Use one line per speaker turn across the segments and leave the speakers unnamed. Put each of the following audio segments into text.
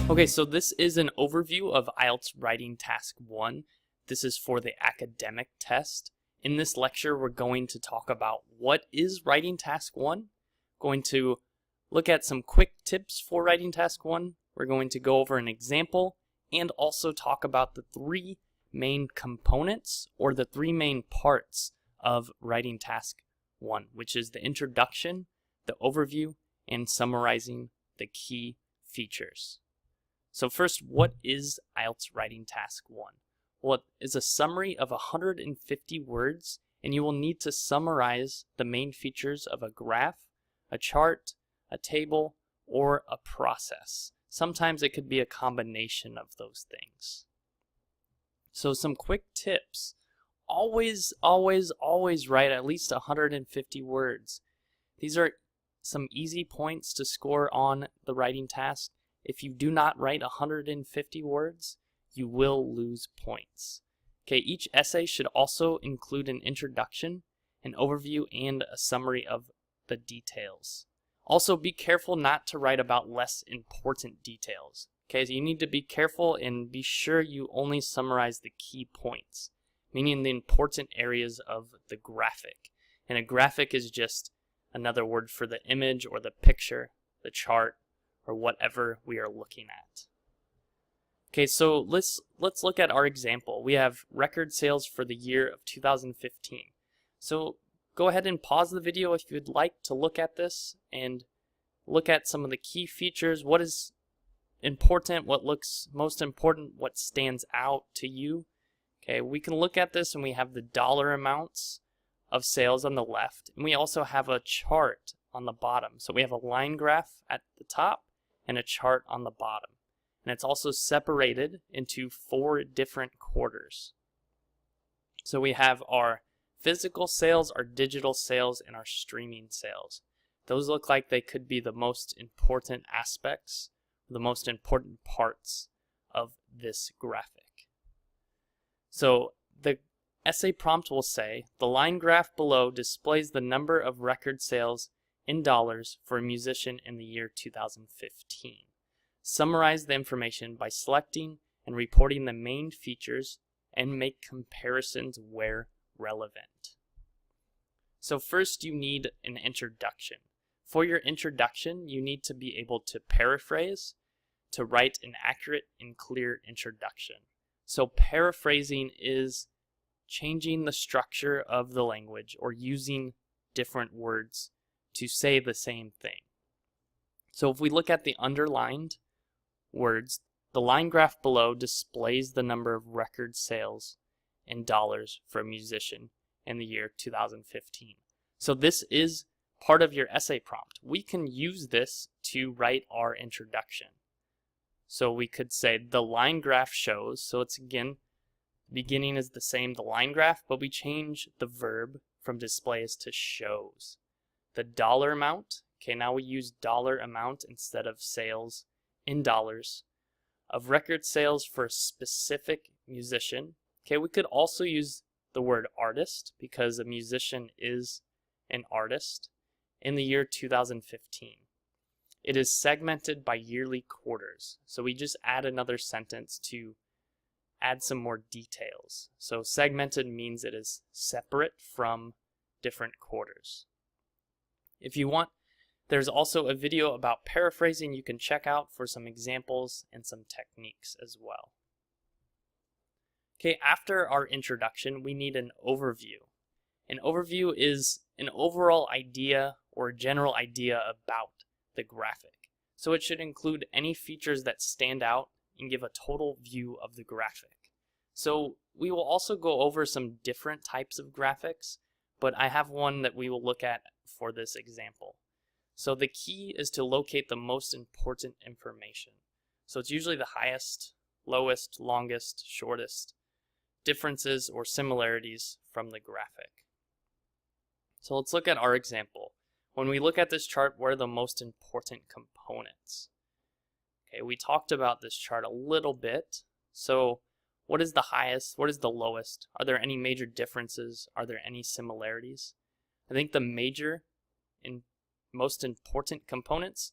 Okay, so this is an overview of IELTS Writing Task 1. This is for the academic test. In this lecture, we're going to talk about what is Writing Task 1. Going to look at some quick tips for Writing Task 1. We're going to go over an example and also talk about the three main components or the three main parts of Writing Task 1, which is the introduction, the overview, and summarizing the key features. So first, what is IELTS Writing Task 1? Well, it is a summary of 150 words, and you will need to summarize the main features of a graph, a chart, a table, or a process. Sometimes it could be a combination of those things. So some quick tips. Always write at least 150 words. These are some easy points to score on the writing task. If you do not write 150 words, you will lose points. Okay, each essay should also include an introduction, an overview, and a summary of the details. Also, be careful not to write about less important details. Okay, so you need to be careful and be sure you only summarize the key points, meaning the important areas of the graphic. And a graphic is just another word for the image or the picture, the chart, or whatever we are looking at. Okay, so let's look at our example. We have record sales for the year of 2015. So go ahead and pause the video if you'd like to look at this and look at some of the key features. What is important, what looks most important, what stands out to you. Okay, we can look at this and we have the dollar amounts of sales on the left, and we also have a chart on the bottom. So we have a line graph at the top and a chart on the bottom. And it's also separated into 4 different quarters. So we have our physical sales, our digital sales, and our streaming sales. Those look like they could be the most important aspects, the most important parts of this graphic. So the essay prompt will say, the line graph below displays the number of record sales in dollars for a musician in the year 2015. Summarize the information by selecting and reporting the main features and make comparisons where relevant. So first you need an introduction. For your introduction, you need to be able to paraphrase, to write an accurate and clear introduction. So paraphrasing is changing the structure of the language or using different words to say the same thing. So if we look at the underlined words, the line graph below displays the number of record sales in dollars for a musician in the year 2015. So this is part of your essay prompt. We can use this to write our introduction. So we could say the line graph shows, so it's again, beginning is the same, the line graph, but we change the verb from displays to shows. The dollar amount, okay, now we use dollar amount instead of sales in dollars, of record sales for a specific musician. Okay, we could also use the word artist because a musician is an artist in the year 2015. It is segmented by yearly quarters. So we just add another sentence to add some more details. So segmented means it is separate from different quarters. If you want, there's also a video about paraphrasing you can check out for some examples and some techniques as well. Okay, after our introduction, we need an overview. An overview is an overall idea or general idea about the graphic. So it should include any features that stand out and give a total view of the graphic. So we will also go over some different types of graphics, but I have one that we will look at for this example. So the key is to locate the most important information. So it's usually the highest, lowest, longest, shortest differences or similarities from the graphic. So let's look at our example. When we look at this chart, what are the most important components? Okay, we talked about this chart a little bit. So what is the highest? What is the lowest? Are there any major differences? Are there any similarities? I think the major and most important components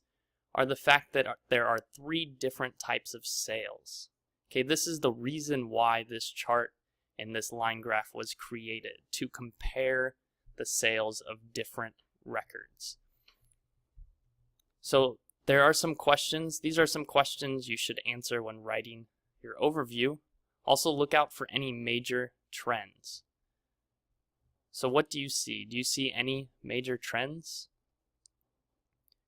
are the fact that there are 3 different types of sales. Okay, this is the reason why this chart and this line graph was created, to compare the sales of different records. So there are some questions. These are some questions you should answer when writing your overview. Also look out for any major trends. So what do you see? Do you see any major trends?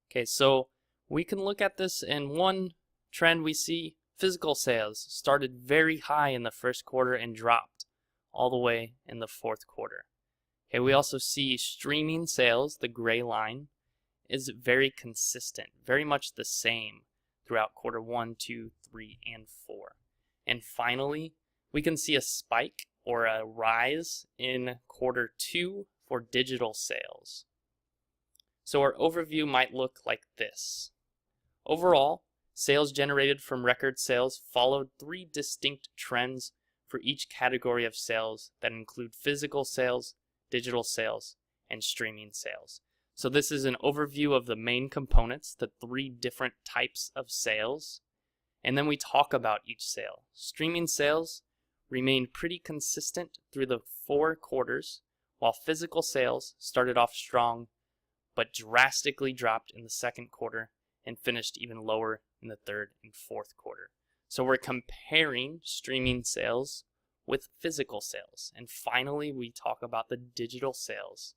Okay, so we can look at this, and one trend we see, physical sales started very high in the first quarter and dropped all the way in the fourth quarter. Okay, we also see streaming sales, the gray line, is very consistent, very much the same throughout quarter 1, 2, 3, and 4. And finally, we can see a spike or a rise in quarter 2 for digital sales. So our overview might look like this. Overall, sales generated from record sales followed 3 distinct trends for each category of sales that include physical sales, digital sales, and streaming sales. So this is an overview of the main components, the 3 different types of sales, and then we talk about each sale. Streaming sales remained pretty consistent through the 4 quarters, while physical sales started off strong but drastically dropped in the second quarter and finished even lower in the third and fourth quarter. So we're comparing streaming sales with physical sales. And finally, we talk about the digital sales.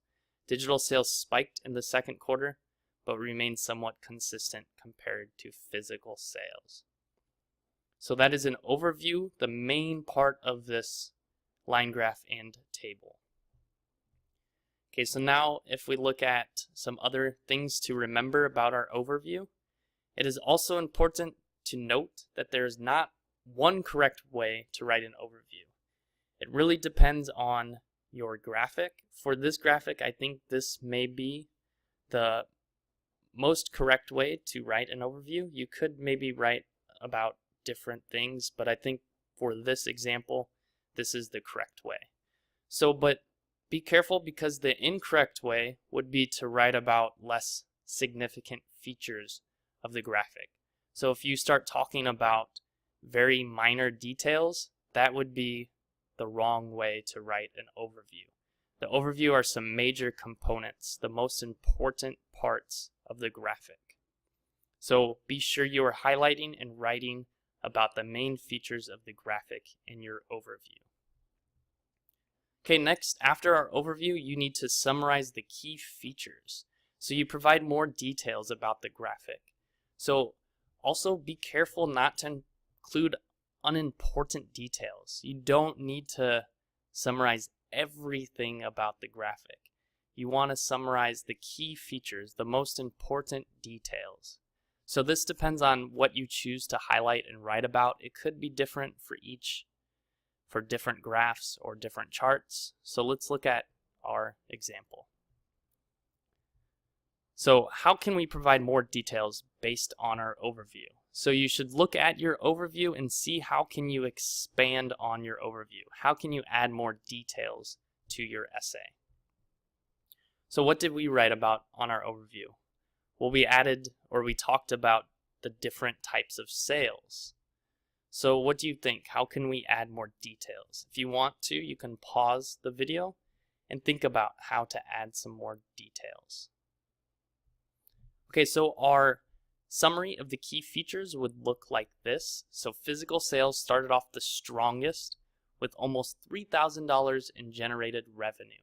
Digital sales spiked in the second quarter, but remained somewhat consistent compared to physical sales. So that is an overview, the main part of this line graph and table. Okay, so now if we look at some other things to remember about our overview, it is also important to note that there is not one correct way to write an overview. It really depends on your graphic. For this graphic, I think this may be the most correct way to write an overview. You could maybe write about different things, but I think for this example, this is the correct way. So, but be careful, because the incorrect way would be to write about less significant features of the graphic. So if you start talking about very minor details, that would be the wrong way to write an overview. The overview are some major components, the most important parts of the graphic. So be sure you are highlighting and writing about the main features of the graphic in your overview. Okay, next, after our overview, you need to summarize the key features. So you provide more details about the graphic. So also be careful not to include unimportant details. You don't need to summarize everything about the graphic. You want to summarize the key features, the most important details. So this depends on what you choose to highlight and write about. It could be different for different graphs or different charts. So let's look at our example. So how can we provide more details based on our overview? So you should look at your overview and see how can you expand on your overview. How can you add more details to your essay? So what did we write about on our overview? Well, we talked about the different types of sales. So what do you think? How can we add more details? If you want to, you can pause the video and think about how to add some more details. Okay, so our summary of the key features would look like this. So physical sales started off the strongest with almost $3,000 in generated revenue.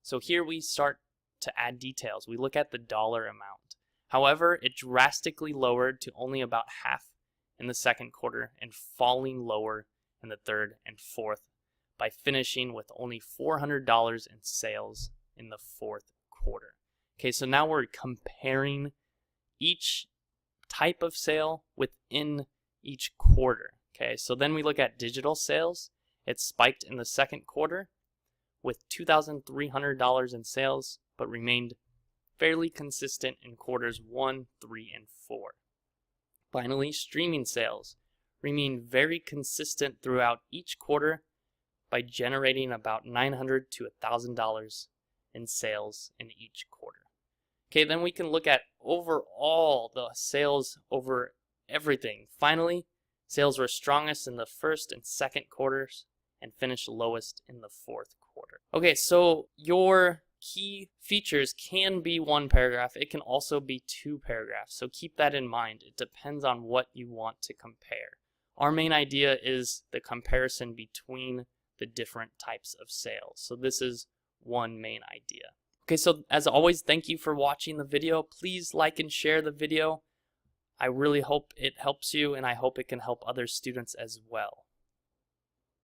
So here we start to add details. We look at the dollar amount. However, it drastically lowered to only about half in the second quarter and falling lower in the third and fourth by finishing with only $400 in sales in the fourth quarter. Okay, so now we're comparing each type of sale within each quarter. Okay, so then we look at digital sales. It spiked in the second quarter with $2,300 in sales, but remained fairly consistent in quarters 1, 3, and 4. Finally, streaming sales remained very consistent throughout each quarter by generating about $900 to $1,000 in sales in each quarter. Okay, then we can look at overall the sales over everything. Finally, sales were strongest in the first and second quarters and finished lowest in the fourth quarter. Okay, so your key features can be one paragraph. It can also be two paragraphs. So keep that in mind. It depends on what you want to compare. Our main idea is the comparison between the different types of sales. So this is one main idea. Okay, so as always, thank you for watching the video. Please like and share the video. I really hope it helps you, and I hope it can help other students as well.